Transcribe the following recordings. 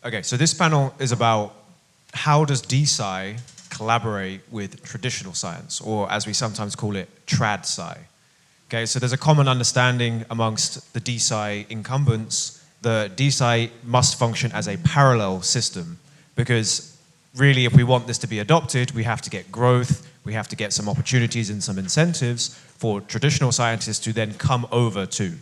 Okay, so this panel is about how does DeSci collaborate with traditional science, or as we sometimes call it, TradSci. Okay, so there's a common understanding amongst the DeSci incumbents that DeSci must function as a parallel system, because really if we want this to be adopted, we have to get growth, we have to get some opportunities and some incentives for traditional scientists to then come over to,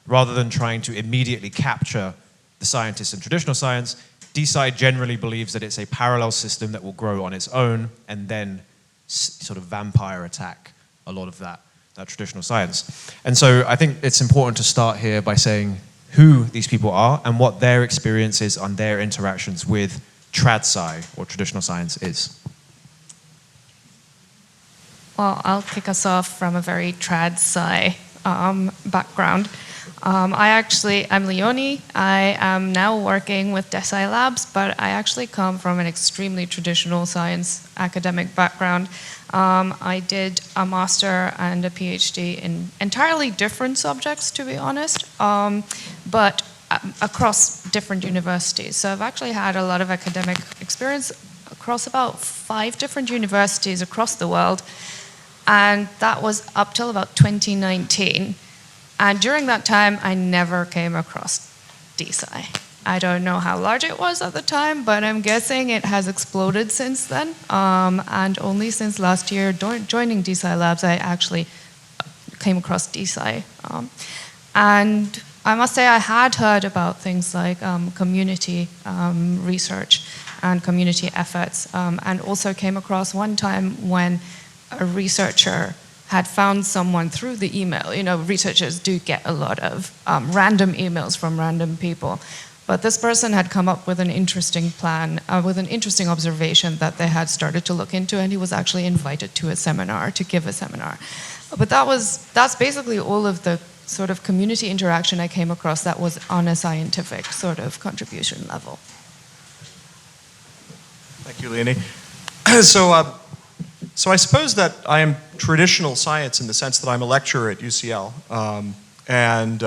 rather than trying to immediately capture the scientists in traditional science. DeSci generally believes that it's a parallel system that will grow on its own and then sort of vampire attack a lot of that traditional science. And so I think it's important to start here by saying who these people are and what their experience is on their interactions with TradSci, or traditional science, is. Well, I'll kick us off from a very TradSci background. I'm Leonie. I am now working with DeSci Labs, but I actually come from an extremely traditional science academic background. I did a master and a PhD in entirely different subjects, to be honest, but across different universities. So I've actually had a lot of academic experience across about 5 different universities across the world, and that was up till about 2019. And during that time, I never came across DeSci. I don't know how large it was at the time, but I'm guessing it has exploded since then. And only since last year, joining DeSci Labs, I actually came across DeSci. And I must say I had heard about things like community research and community efforts, and also came across one time when a researcher had found someone through the email. You know, researchers do get a lot of random emails from random people. But this person had come up with an interesting plan, with an interesting observation that they had started to look into, and he was actually invited to a seminar, to give a seminar. But that's basically all of the sort of community interaction I came across that was on a scientific sort of contribution level. Thank you, Leonie. So I suppose that I am traditional science in the sense that I'm a lecturer at UCL, and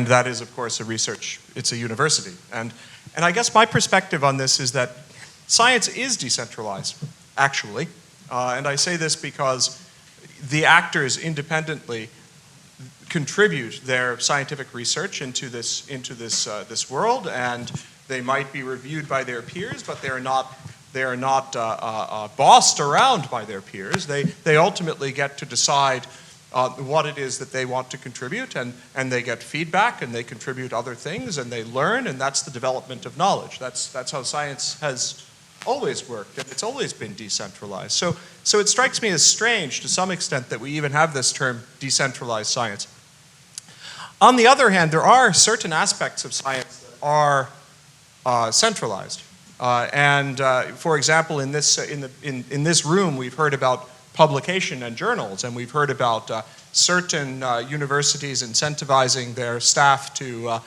that is, of course, it's a university. And I guess my perspective on this is that science is decentralized, actually. And I say this because the actors independently contribute their scientific research into this world, and they might be reviewed by their peers, but they are not bossed around by their peers. They ultimately get to decide what it is that they want to contribute, and they get feedback, and they contribute other things, and they learn, and that's the development of knowledge. That's how science has always worked, and it's always been decentralized. So it strikes me as strange to some extent that we even have this term decentralized science. On the other hand, there are certain aspects of science that are centralized. For example, in this room, we've heard about publication and journals, and we've heard about certain universities incentivizing their staff to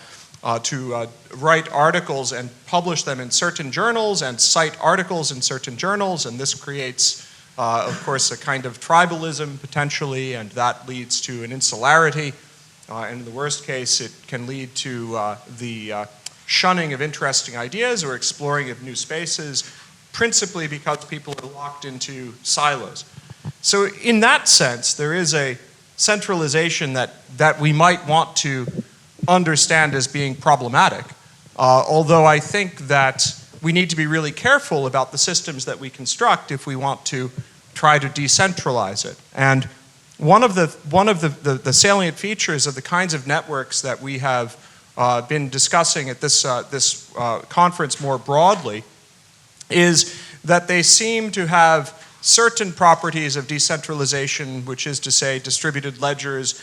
write articles and publish them in certain journals and cite articles in certain journals, and this creates, of course, a kind of tribalism potentially, and that leads to an insularity, and in the worst case, it can lead to the shunning of interesting ideas or exploring of new spaces, principally because people are locked into silos. So in that sense, there is a centralization that we might want to understand as being problematic, although I think that we need to be really careful about the systems that we construct if we want to try to decentralize it. And one of the salient features of the kinds of networks that we have been discussing at this conference more broadly is that they seem to have certain properties of decentralization, which is to say distributed ledgers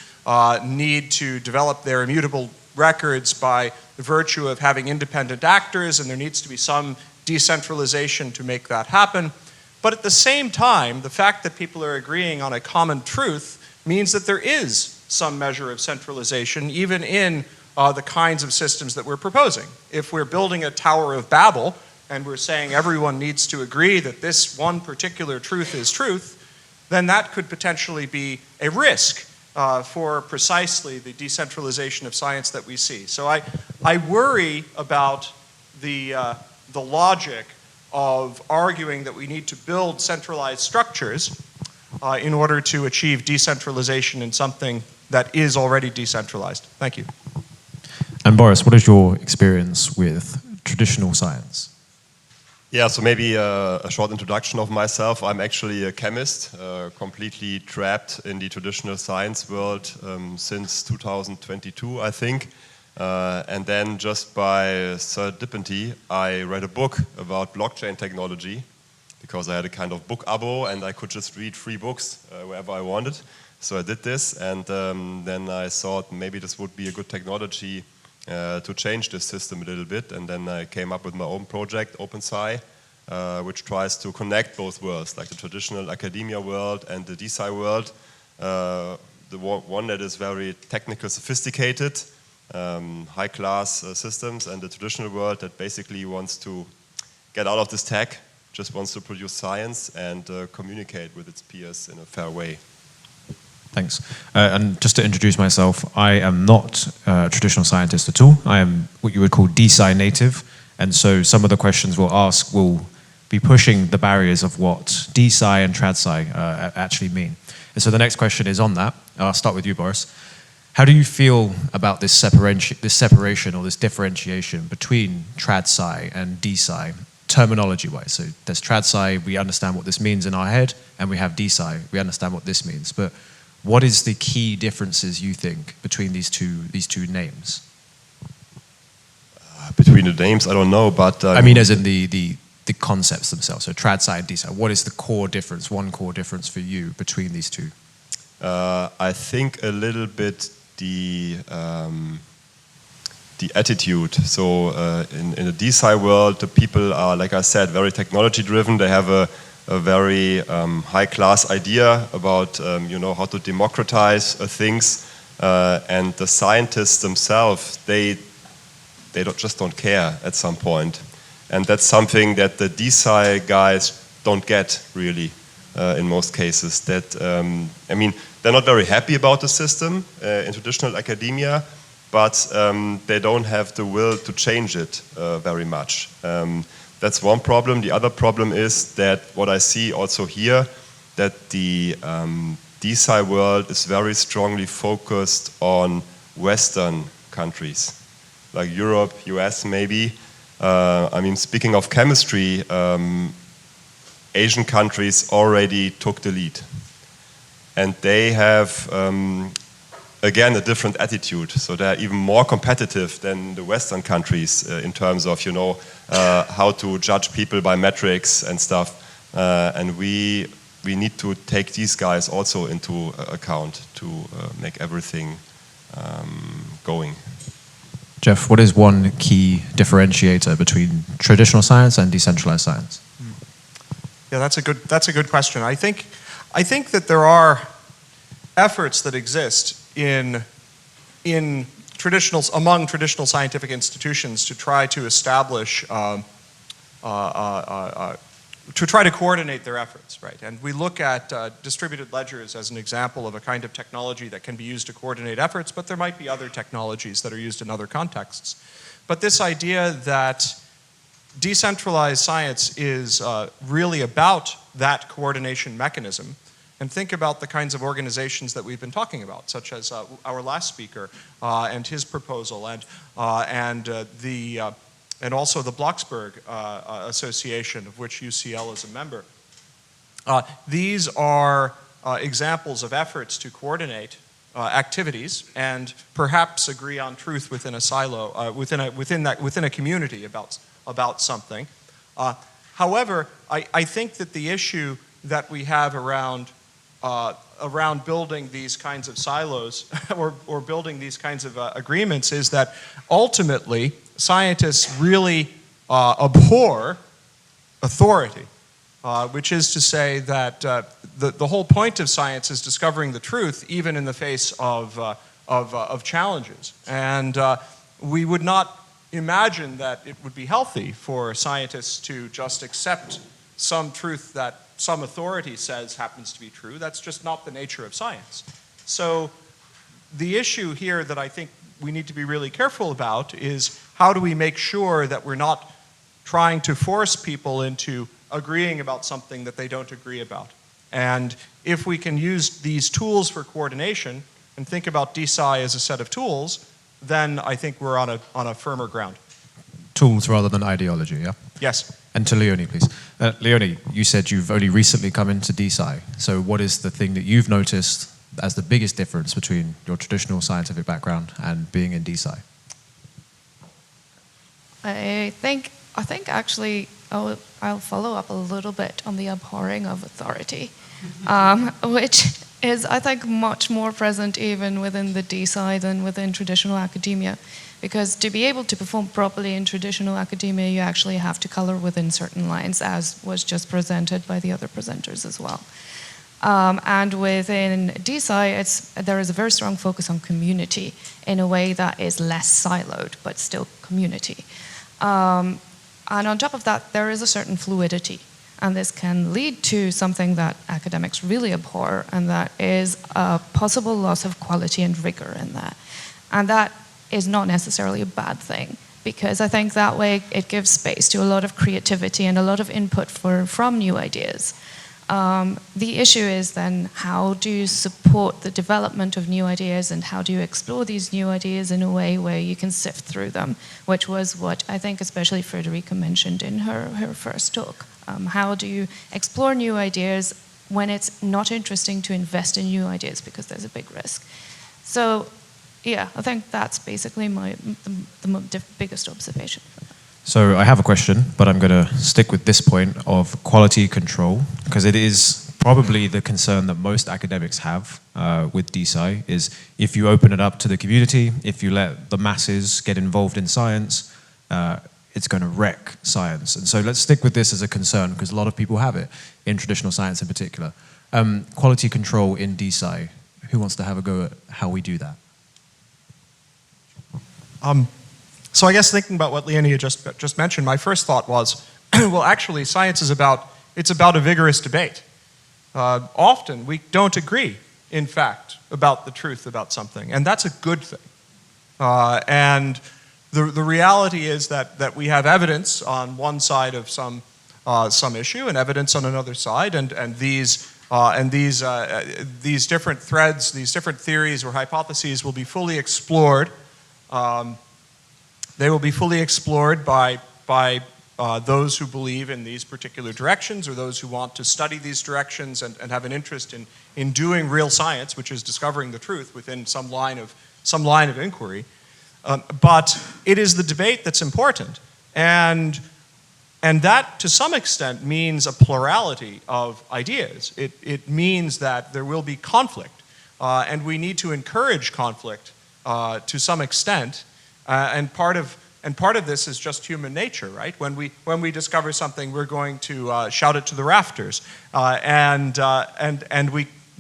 need to develop their immutable records by virtue of having independent actors, and there needs to be some decentralization to make that happen. But at the same time, the fact that people are agreeing on a common truth means that there is some measure of centralization, even in the kinds of systems that we're proposing. If we're building a Tower of Babel and we're saying everyone needs to agree that this one particular truth is truth, then that could potentially be a risk for precisely the decentralization of science that we see. So I worry about the logic of arguing that we need to build centralized structures in order to achieve decentralization in something that is already decentralized. Thank you. And Boris, what is your experience with traditional science? Yeah, so maybe a short introduction of myself. I'm actually a chemist, completely trapped in the traditional science world since 2022, I think. And then just by serendipity, I read a book about blockchain technology because I had a kind of book abo and I could just read free books wherever I wanted. So I did this, and then I thought maybe this would be a good technology to change this system a little bit, and then I came up with my own project, OpenSci, which tries to connect both worlds, like the traditional academia world and the DeSci world. The one that is very technical, sophisticated, high-class systems, and the traditional world that basically wants to get out of this tech, just wants to produce science and communicate with its peers in a fair way. Thanks. And just to introduce myself, I am not a traditional scientist at all. I am what you would call DeSci native. And so some of the questions we'll ask will be pushing the barriers of what DeSci and TradSci actually mean. And so the next question is on that. I'll start with you, Boris. How do you feel about this separation or this differentiation between TradSci and DeSci, terminology-wise? So there's TradSci, we understand what this means in our head, and we have DeSci, we understand what this means. But what is the key differences, you think, between these two names? Between the names, I don't know, but... I mean, as in the concepts themselves. So TradSci and DeSci, what is the core difference, one core difference for you between these two? I think a little bit the attitude. So in the DeSci world, the people are, like I said, very technology driven. They have a very high-class idea about how to democratize things, and the scientists themselves they just don't care at some point, and that's something that the DeSci guys don't get really in most cases. That I mean, they're not very happy about the system in traditional academia, but they don't have the will to change it very much. That's one problem. The other problem is that what I see also here, that the DeSci world is very strongly focused on Western countries, like Europe, US maybe. I mean, speaking of chemistry, Asian countries already took the lead. And they have, again, a different attitude. So they're even more competitive than the Western countries in terms of, how to judge people by metrics and stuff. And we need to take these guys also into account to make everything going. Jeff, what is one key differentiator between traditional science and decentralized science? Yeah, that's a good question. I think that there are efforts that exist among traditional scientific institutions to try to establish, to try to coordinate their efforts, right? And we look at distributed ledgers as an example of a kind of technology that can be used to coordinate efforts, but there might be other technologies that are used in other contexts. But this idea that decentralized science is really about that coordination mechanism, and think about the kinds of organizations that we've been talking about, such as our last speaker and his proposal, and also the Bloxburg Association, of which UCL is a member. These are examples of efforts to coordinate activities and perhaps agree on truth within a silo, within a community about something. However, I think that the issue that we have around building these kinds of silos or building these kinds of agreements is that ultimately scientists really abhor authority, which is to say that the whole point of science is discovering the truth even in the face of challenges. And we would not imagine that it would be healthy for scientists to just accept some truth that some authority says happens to be true. That's just not the nature of science. So the issue here that I think we need to be really careful about is how do we make sure that we're not trying to force people into agreeing about something that they don't agree about. And if we can use these tools for coordination and think about DeSci as a set of tools, then I think we're on a firmer ground. Tools rather than ideology, yeah? Yes. And to Leonie, please. Leonie, you said you've only recently come into DeSci. So what is the thing that you've noticed as the biggest difference between your traditional scientific background and being in DeSci? I think actually I'll follow up a little bit on the abhorring of authority, which is, I think, much more present even within the DeSci than within traditional academia. Because to be able to perform properly in traditional academia, you actually have to color within certain lines, as was just presented by the other presenters as well. And within DeSci, there is a very strong focus on community in a way that is less siloed, but still community. And on top of that, there is a certain fluidity. And this can lead to something that academics really abhor, and that is a possible loss of quality and rigor in that. And that is not necessarily a bad thing, because I think that way it gives space to a lot of creativity and a lot of input from new ideas. The issue is then, how do you support the development of new ideas, and how do you explore these new ideas in a way where you can sift through them, which was what I think especially Frederica mentioned in her first talk. How do you explore new ideas when it's not interesting to invest in new ideas because there's a big risk? So yeah, I think that's basically the biggest observation. So I have a question, but I'm going to stick with this point of quality control, because it is probably the concern that most academics have with DeSci, is if you open it up to the community, if you let the masses get involved in science, it's going to wreck science. And so let's stick with this as a concern, because a lot of people have it, in traditional science in particular. Quality control in DeSci, who wants to have a go at how we do that? So I guess thinking about what Leonie just mentioned, my first thought was, well, actually, science is about a vigorous debate. Often we don't agree, in fact, about the truth about something, and that's a good thing. And the reality is that we have evidence on one side of some issue and evidence on another side, and these different threads, these different theories or hypotheses will be fully explored. They will be fully explored by those who believe in these particular directions, or those who want to study these directions and have an interest in doing real science, which is discovering the truth within some line of inquiry. But it is the debate that's important, and that to some extent means a plurality of ideas. It means that there will be conflict, and we need to encourage conflict to some extent. And part of this is just human nature, right? When we discover something, we're going to shout it to the rafters, and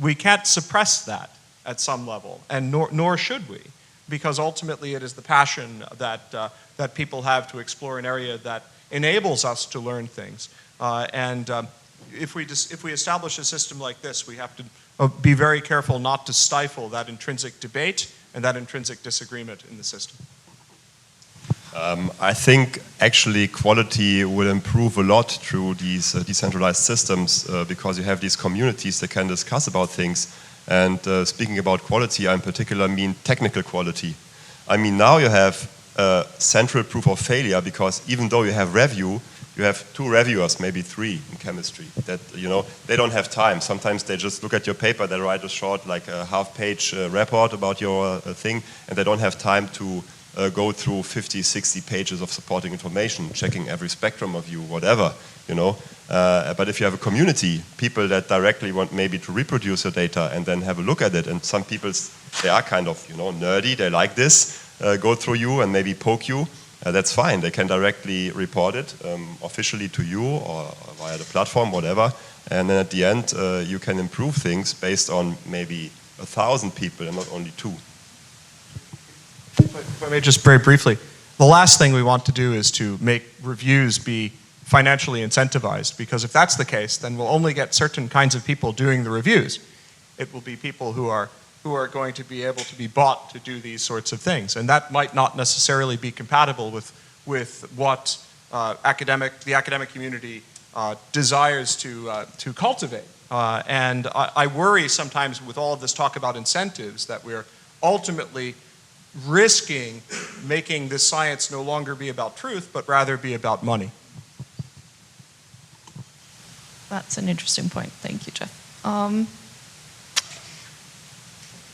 we can't suppress that at some level, and nor should we, because ultimately it is the passion that people have to explore an area that enables us to learn things. If we establish a system like this, we have to be very careful not to stifle that intrinsic debate and that intrinsic disagreement in the system. I think actually quality will improve a lot through these decentralized systems because you have these communities that can discuss about things. And speaking about quality, I in particular mean technical quality. I mean, now you have central proof of failure, because even though you have review, you have 2 reviewers, maybe 3 in chemistry, that, you know, they don't have time. Sometimes they just look at your paper, they write a short, like a half-page report about your thing, and they don't have time to go through 50, 60 pages of supporting information, checking every spectrum of you, whatever, you know. But if you have a community, people that directly want maybe to reproduce your data and then have a look at it, and some people, they are kind of, you know, nerdy, they like this, go through you and maybe poke you, that's fine. They can directly report it officially to you or via the platform, whatever. And then at the end, you can improve things based on maybe 1,000 people and not only 2. If I may just very briefly, the last thing we want to do is to make reviews be financially incentivized, because if that's the case, then we'll only get certain kinds of people doing the reviews. It will be people who are going to be able to be bought to do these sorts of things, and that might not necessarily be compatible with what the academic community desires to cultivate. And I worry sometimes with all of this talk about incentives that we're ultimately risking making this science no longer be about truth, but rather be about money. That's an interesting point. Thank you, Jeff.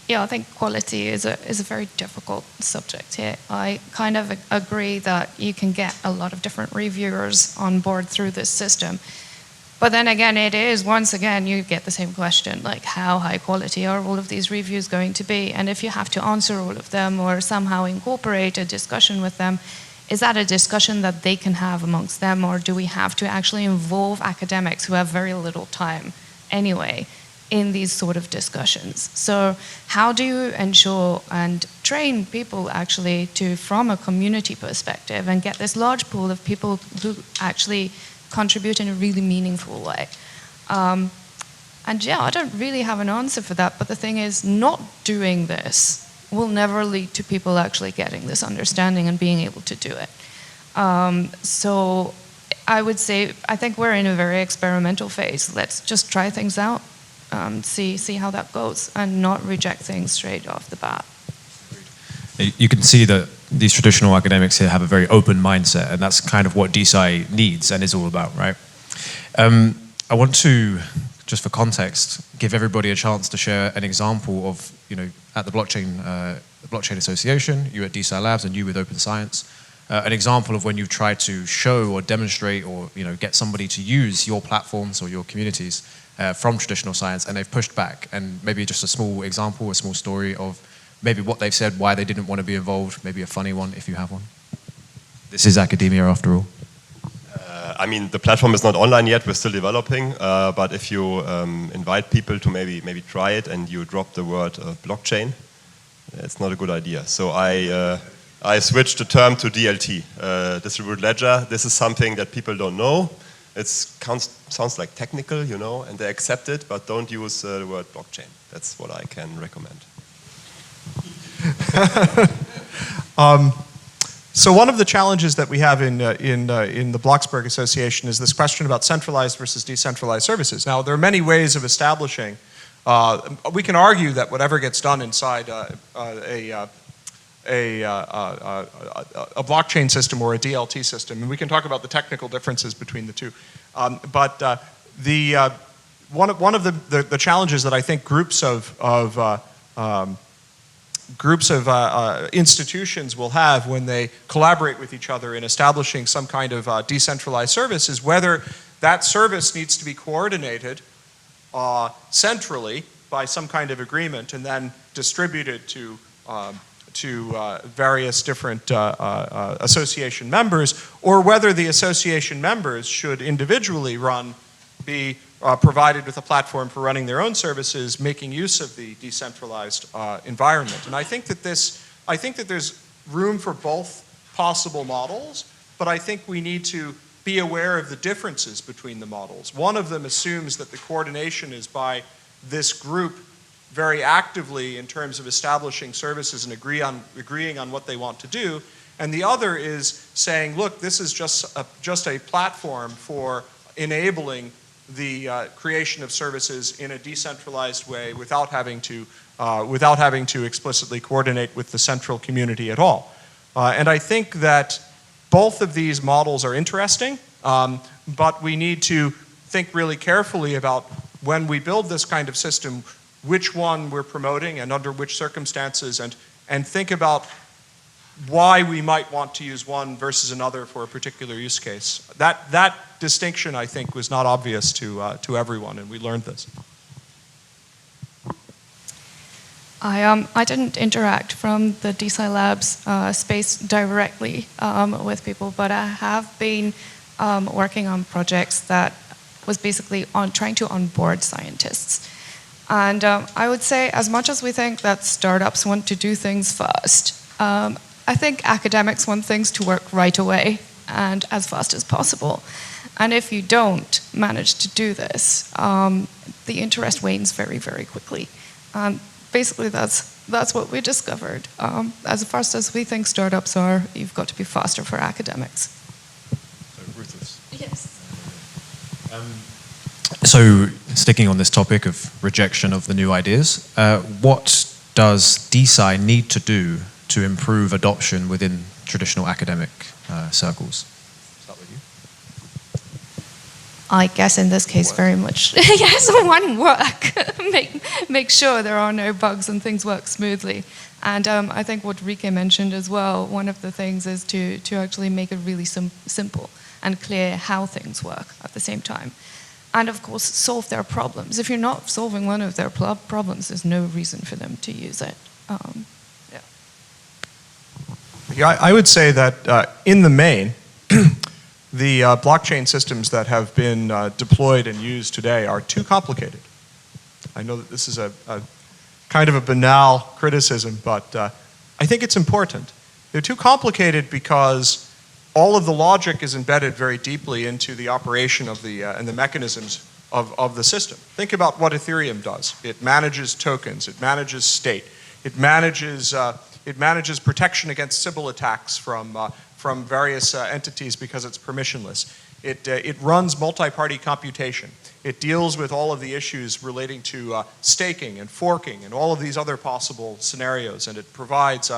Yeah, I think quality is a very difficult subject here. I kind of agree that you can get a lot of different reviewers on board through this system. But then again, it is, once again, you get the same question, like how high quality are all of these reviews going to be? And if you have to answer all of them or somehow incorporate a discussion with them, is that a discussion that they can have amongst them, or do we have to actually involve academics who have very little time anyway in these sort of discussions? So how do you ensure and train people actually to, from a community perspective, and get this large pool of people who actually contribute in a really meaningful way? And yeah, I don't really have an answer for that, but the thing is, not doing this will never lead to people actually getting this understanding and being able to do it. So I would say, I think we're in a very experimental phase. Let's just try things out, see how that goes, and not reject things straight off the bat. You can see that these traditional academics here have a very open mindset, and that's kind of what DeSci needs and is all about, right? I want to, just for context, give everybody a chance to share an example of, at the Blockchain Association, you at DeSci Labs and you with Open Science, an example of when you've tried to show or demonstrate or get somebody to use your platforms or your communities from traditional science, and they've pushed back, and maybe just a small example, a small story of maybe what they've said, why they didn't want to be involved, maybe a funny one if you have one. This is academia after all. I mean, the platform is not online yet, we're still developing, but if you invite people to maybe try it and you drop the word blockchain, it's not a good idea. So I switched the term to DLT, distributed ledger. This is something that people don't know. It sounds like technical, and they accept it, but don't use the word blockchain. That's what I can recommend. So one of the challenges that we have in the Bloxburg Association is this question about centralized versus decentralized services. Now, there are many ways of establishing. We can argue that whatever gets done inside a blockchain system or a DLT system, and we can talk about the technical differences between the two. But one of the challenges that I think groups of institutions will have when they collaborate with each other in establishing some kind of decentralized service is whether that service needs to be coordinated centrally by some kind of agreement and then distributed to various different association members, or whether the association members should individually be provided with a platform for running their own services, making use of the decentralized environment. And I think that there's room for both possible models, but I think we need to be aware of the differences between the models. One of them assumes that the coordination is by this group very actively in terms of establishing services and agreeing on what they want to do, and the other is saying, look, this is just a platform for enabling the creation of services in a decentralized way without having to explicitly coordinate with the central community at all. And I think that both of these models are interesting, but we need to think really carefully about when we build this kind of system, which one we're promoting and under which circumstances, and think about why we might want to use one versus another for a particular use case. That distinction, I think, was not obvious to everyone, and we learned this. I didn't interact from the DeSci Labs space directly with people, but I have been working on projects that was basically trying to onboard scientists. And I would say, as much as we think that startups want to do things fast, I think academics want things to work right away and as fast as possible. And if you don't manage to do this, the interest wanes very, very quickly. Basically, that's what we discovered. As fast as we think startups are, you've got to be faster for academics. Yes. So, sticking on this topic of rejection of the new ideas, what does DeSci need to do to improve adoption within traditional academic circles? Start with you. I guess in this case, very much, yes, one work. make sure there are no bugs and things work smoothly. And I think what Rike mentioned as well, one of the things is to actually make it really simple and clear how things work at the same time. And of course, solve their problems. If you're not solving one of their problems, there's no reason for them to use it. Yeah, I would say that in the main, the blockchain systems that have been deployed and used today are too complicated. I know that this is a kind of a banal criticism, but I think it's important. They're too complicated because all of the logic is embedded very deeply into the operation of the and the mechanisms of the system. Think about what Ethereum does. It manages tokens. It manages state. It manages protection against Sybil attacks from various entities because it's permissionless. It runs multi-party computation. It deals with all of the issues relating to staking and forking and all of these other possible scenarios, and it provides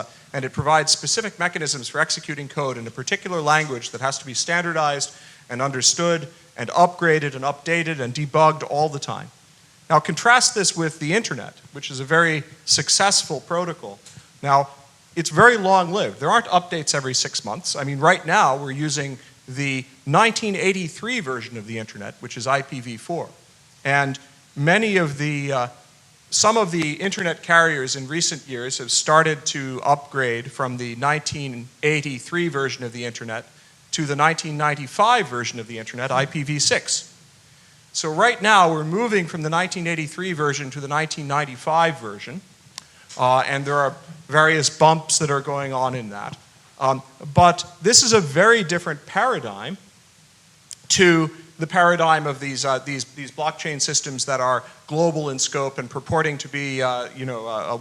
specific mechanisms for executing code in a particular language that has to be standardized and understood and upgraded and updated and debugged all the time. Now contrast this with the internet, which is a very successful protocol. Now, it's very long-lived. There aren't updates every 6 months. I mean, right now we're using the 1983 version of the internet, which is IPv4. And many of the, some of the internet carriers in recent years have started to upgrade from the 1983 version of the internet to the 1995 version of the internet, IPv6. So right now we're moving from the 1983 version to the 1995 version. And there are various bumps that are going on in that. But this is a very different paradigm to the paradigm of these blockchain systems that are global in scope and purporting to be a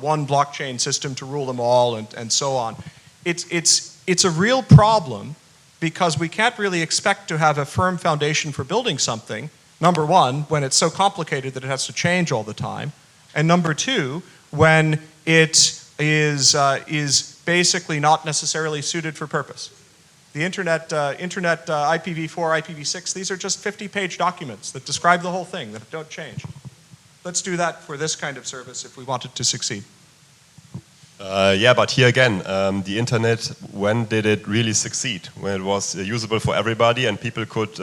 one blockchain system to rule them all and so on. It's a real problem because we can't really expect to have a firm foundation for building something, number one, when it's so complicated that it has to change all the time, and number two, when it is basically not necessarily suited for purpose. The internet, IPv4, IPv6, these are just 50-page documents that describe the whole thing, that don't change. Let's do that for this kind of service if we want it to succeed. Yeah, but here again, the internet, when did it really succeed? When it was usable for everybody and people could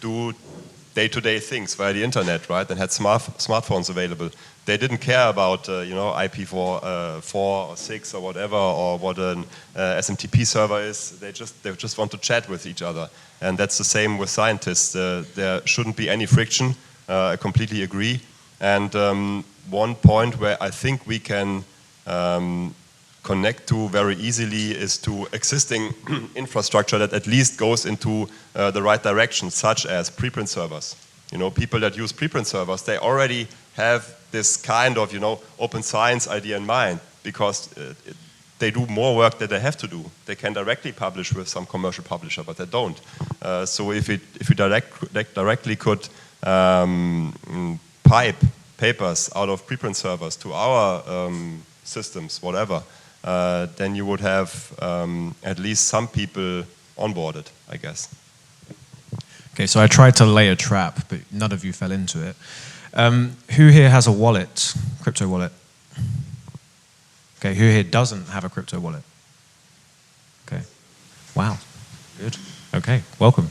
do day-to-day things via the internet, right? And had smartphones available. They didn't care about IP4 4 or 6 or whatever, or what an SMTP server is. They just want to chat with each other, and that's the same with scientists. There shouldn't be any friction. I completely agree. And one point where I think we can connect to very easily is to existing infrastructure that at least goes into the right direction, such as preprint servers. You know, people that use preprint servers, they already have this kind of, open science idea in mind, because they do more work that they have to do. They can directly publish with some commercial publisher, but they don't. So if we directly could pipe papers out of preprint servers to our systems, whatever, then you would have at least some people onboarded, I guess. Okay, so I tried to lay a trap, but none of you fell into it. Who here has a wallet, crypto wallet? Okay, who here doesn't have a crypto wallet? Okay, wow, good. Okay, welcome.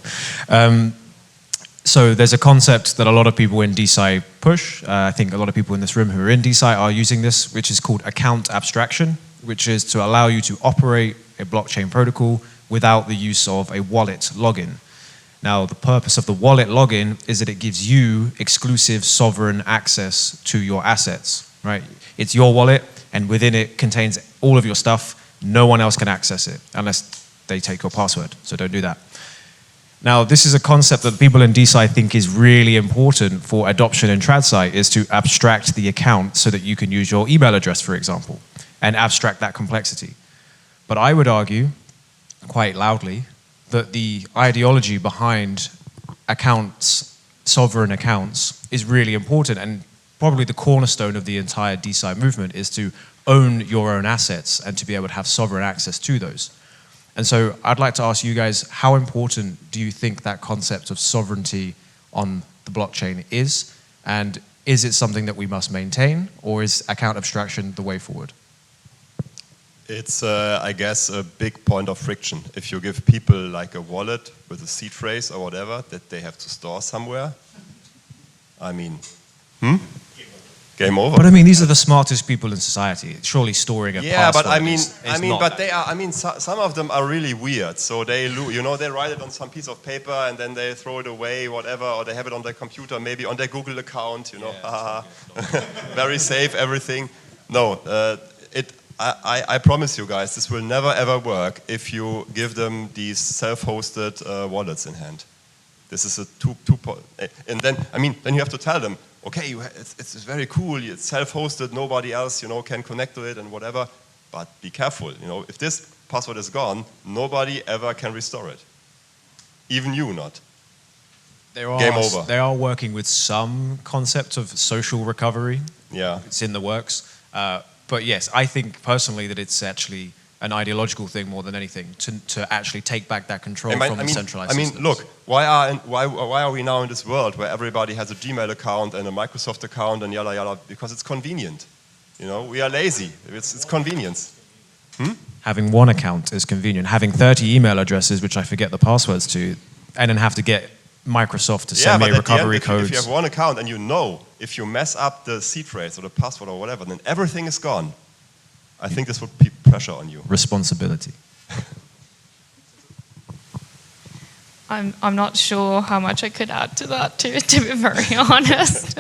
So there's a concept that a lot of people in DeSci push. I think a lot of people in this room who are in DeSci are using this, which is called account abstraction, which is to allow you to operate a blockchain protocol without the use of a wallet login. Now, the purpose of the wallet login is that it gives you exclusive sovereign access to your assets, right? It's your wallet, and within it contains all of your stuff. No one else can access it unless they take your password, so don't do that. Now, this is a concept that people in DeSci think is really important for adoption in TradSci, is to abstract the account so that you can use your email address, for example, and abstract that complexity. But I would argue, quite loudly, that the ideology behind accounts, sovereign accounts, is really important, and probably the cornerstone of the entire DeSci movement is to own your own assets and to be able to have sovereign access to those. And so I'd like to ask you guys, how important do you think that concept of sovereignty on the blockchain is? And is it something that we must maintain, or is account abstraction the way forward? It's, I guess, a big point of friction. If you give people like a wallet with a seed phrase or whatever that they have to store somewhere, I mean, game over. But I mean, these are the smartest people in society. Surely storing a yeah, password but I mean, is not but they are. I mean, some of them are really weird. So they, you know, they write it on some piece of paper and then they throw it away, whatever, or they have it on their computer, maybe on their Google account. You know, very safe, everything. No, I promise you guys, this will never ever work if you give them these self-hosted wallets in hand. This is a and then I mean, then you have to tell them, okay, it's very cool, it's self-hosted, nobody else, you know, can connect to it and whatever, but be careful, you know, if this password is gone, nobody ever can restore it. Even you not. Game over. They are working with some concept of social recovery. Yeah. It's in the works. But yes, I think personally that it's actually an ideological thing more than anything to actually take back that control from the centralized systems. Look, why are we now in this world where everybody has a Gmail account and a Microsoft account and yada yada? Because it's convenient. You know, we are lazy. It's convenience. Having one account is convenient. Having 30 email addresses, which I forget the passwords to, and then have to get Microsoft to send me recovery codes. If you have one account and you know if you mess up the seed phrase or the password or whatever, then everything is gone. I think this would put pressure on you. Responsibility. I'm not sure how much I could add to that, to be very honest.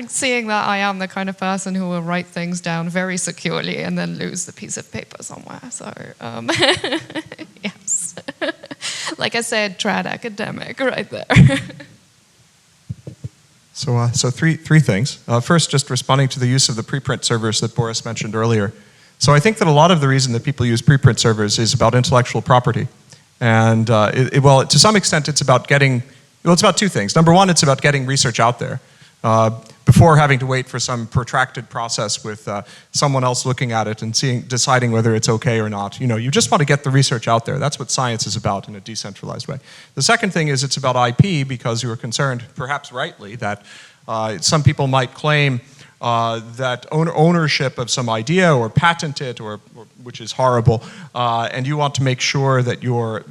Seeing that I am the kind of person who will write things down very securely and then lose the piece of paper somewhere. So, yes. Like I said, trad academic right there. So three things. First, just responding to the use of the preprint servers that Boris mentioned earlier. So I think that a lot of the reason that people use preprint servers is about intellectual property. And well, to some extent, it's about it's about two things. Number one, it's about getting research out there before having to wait for some protracted process with someone else looking at it and deciding whether it's okay or not. You know, you just want to get the research out there. That's what science is about in a decentralized way. The second thing is it's about IP, because you were concerned, perhaps rightly, that some people might claim that ownership of some idea or patent it, or which is horrible, and you want to make sure that your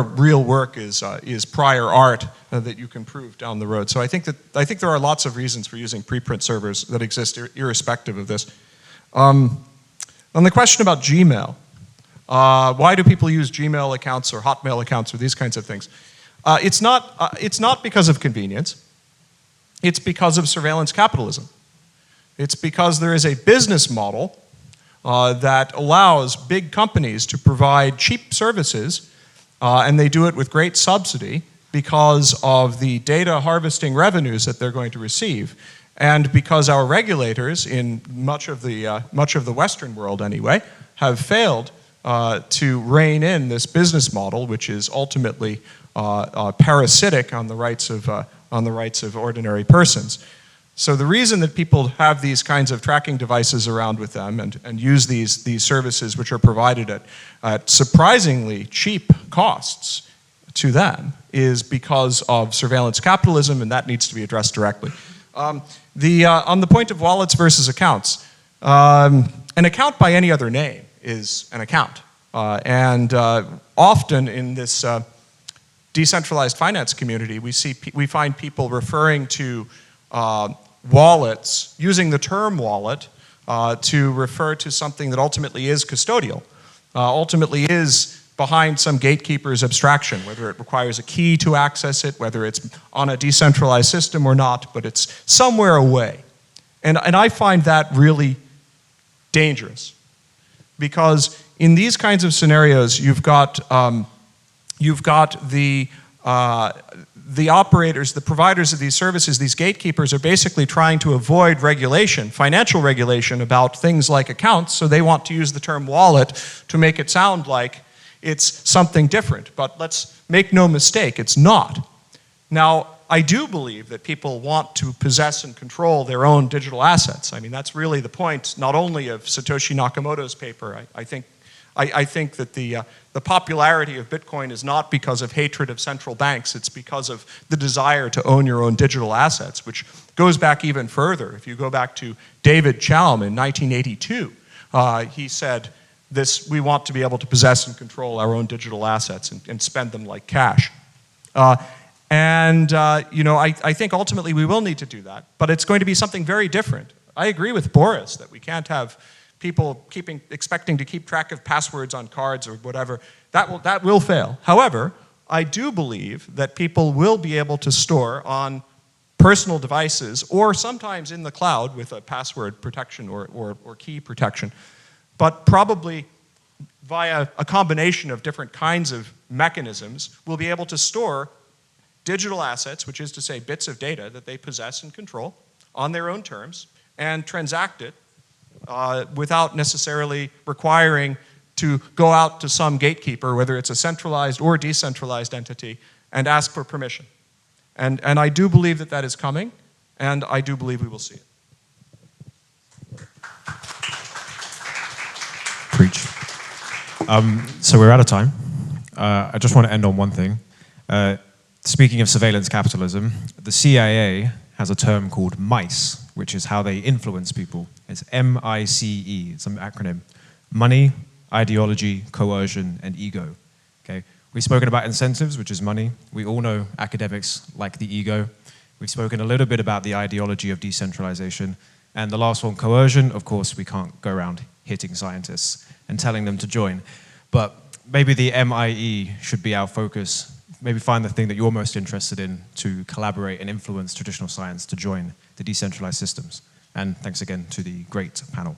real work is prior art that you can prove down the road. So I think there are lots of reasons for using preprint servers that exist irrespective of this. On the question about Gmail, why do people use Gmail accounts or Hotmail accounts or these kinds of things? It's not because of convenience. It's because of surveillance capitalism. It's because there is a business model that allows big companies to provide cheap services, and they do it with great subsidy because of the data harvesting revenues that they're going to receive, and because our regulators in much of the Western world anyway have failed to rein in this business model, which is ultimately parasitic on the rights of ordinary persons. So the reason that people have these kinds of tracking devices around with them and use these services which are provided at surprisingly cheap costs to them is because of surveillance capitalism, and that needs to be addressed directly. On the point of wallets versus accounts, an account by any other name is an account. Often in this decentralized finance community, we find people referring to wallets, using the term wallet to refer to something that ultimately is custodial, ultimately is behind some gatekeeper's abstraction, whether it requires a key to access it, whether it's on a decentralized system or not, but it's somewhere away. And I find that really dangerous, because in these kinds of scenarios, you've got the operators, the providers of these services, these gatekeepers are basically trying to avoid regulation, financial regulation about things like accounts, so they want to use the term wallet to make it sound like it's something different. But let's make no mistake, it's not. Now, I do believe that people want to possess and control their own digital assets. I mean, that's really the point, not only of Satoshi Nakamoto's paper. I think that the popularity of Bitcoin is not because of hatred of central banks, it's because of the desire to own your own digital assets, which goes back even further. If you go back to David Chaum in 1982, he said, we want to be able to possess and control our own digital assets and spend them like cash. I think ultimately we will need to do that, but it's going to be something very different. I agree with Boris that we can't have people expecting to keep track of passwords on cards or whatever. That will fail. However, I do believe that people will be able to store on personal devices or sometimes in the cloud with a password protection or key protection, but probably via a combination of different kinds of mechanisms, will be able to store digital assets, which is to say bits of data that they possess and control on their own terms, and transact it without necessarily requiring to go out to some gatekeeper, whether it's a centralized or decentralized entity, and ask for permission. And I do believe that that is coming, and I do believe we will see it. Preach. So we're out of time. I just want to end on one thing. Speaking of surveillance capitalism, the CIA has a term called MICE, which is how they influence people. It's M-I-C-E, it's an acronym. Money, ideology, coercion, and ego. Okay? We've spoken about incentives, which is money. We all know academics like the ego. We've spoken a little bit about the ideology of decentralization. And the last one, coercion, of course, we can't go around hitting scientists and telling them to join. But maybe the MIE should be our focus. Maybe find the thing that you're most interested in to collaborate and influence traditional science to join the decentralized systems. And thanks again to the great panel.